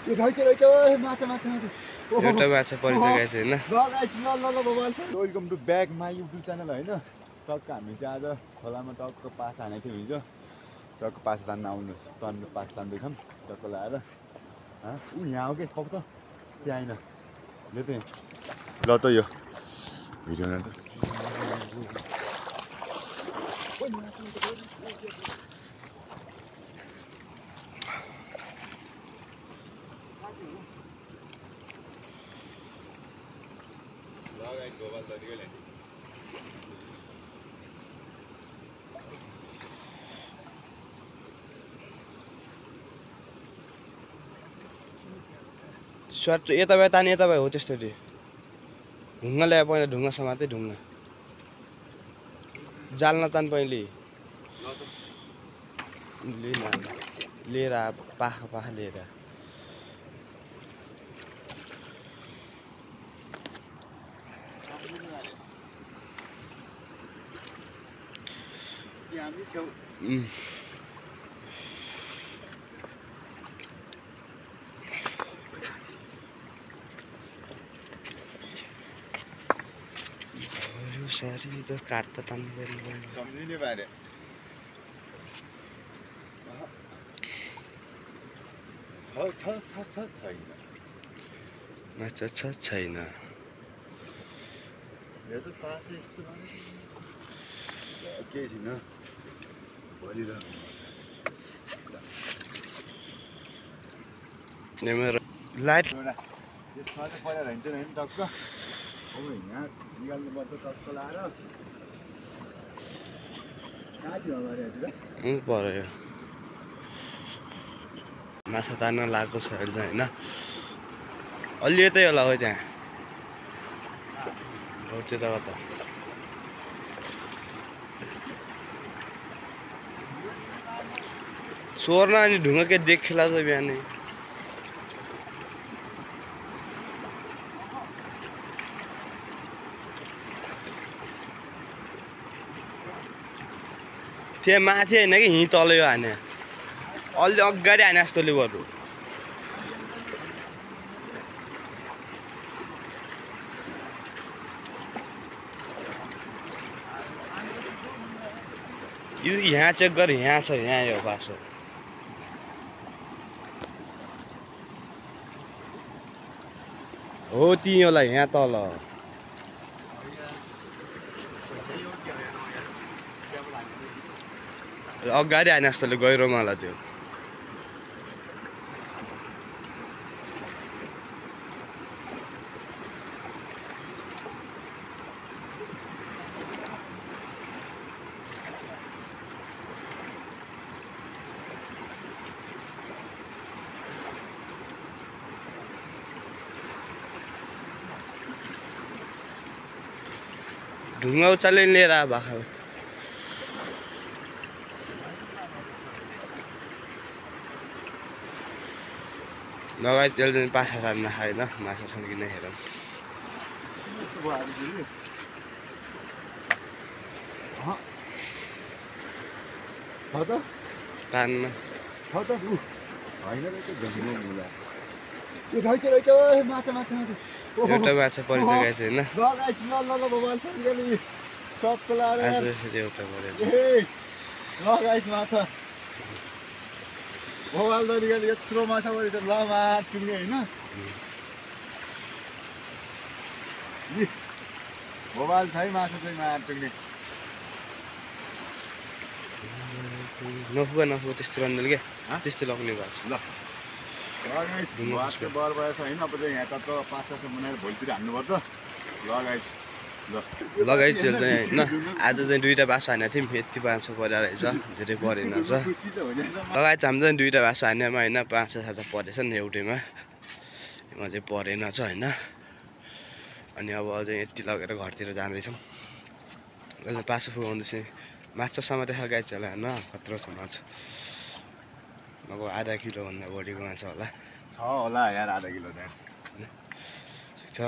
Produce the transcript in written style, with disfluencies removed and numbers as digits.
एउटा माछा परिसकेको छ होइन। Welcome to back my YouTube channel होइन। टक्क हामी चाहिँ आज खोलामा टक्क पास हानेको थियो हिजो। टक्क पास तान्न पास तान्दैछौँ टक्क लगाएर। ऊ यहाँ हो कि खप त त्यहाँ आइन ले त ल त यो भिडियोमा त सर्ट यता भए तानी यता भए हो त्यस्तै ढुङ्गा ल्यायो पहिला ढुङ्गा समाते ढुङ्गा जाल नतान पहिले लिएर पाखा लिएर सारी त काट त तान्नु सम्झिने बारे छैन माछा छ छैन केही छैन भोलि त मेरो लाइट यसमा चाहिँ पहिला रहन्छ नि टक्क अब यहाँ निकाल्नु पर्छ टक्क लाएर कहाँतिर पर्यो माछा तान्न लागेको छ अहिले होइन अलि यतै होला हो त्यहाँ त्यता कता चोर्न अनि ढुङ्गा के देखेला त बिहानै त्यहाँ माथि होइन कि हिँ तल यो हाने अलि अगाडि हाने जस्तोले बरु यो यहाँ चेक गर यहाँ छ यहाँ यो बासो हो तिमीलाई यहाँ तल अगाडि हाने जस्तोले गहिरो मलाई त्यो ढुङ्गा उचाले लिएर भाखा लगाइ त्यसले पाछा राख्न खाएन माछा छन् कि नै हेरौँ तान्न एउटा माछा परिसकेको छ होइन आज फेरि एउटा परेछ भोवाल दरियाले यत्रो माछा परेछ ल मार टुङ्गे होइन भोवाल छ है माछा चाहिँ मार टुङ्गे नफुगा त्यस्तो रन्देल क्या त्यस्तो लग्ने भएको छ ल बर भएछ होइन अब चाहिँ यहाँ त 5-6 बनाएर भोलितिर हान्नुपर्छ लगाइ चेल चाहिँ होइन आज चाहिँ दुईवटा बासो हानेको थियौँ यति 500 परेर रहेछ धेरै परेन छ लगाइ चाहिँ हामी चाहिँ दुईवटा बासो हानेमा होइन 500 परेछ नि एउटैमा यहाँ चाहिँ परेन छ होइन अनि अब चाहिँ यति लगेर घरतिर जाँदैछौँ अहिले पासो फुगाउँदैछ माछासम्म देखा गाई चाहिँ होइन खतरो छ माछा अब आधा किलोभन्दा बढीको माछा होला छ होला यार आधा किलो त्यहाँ छ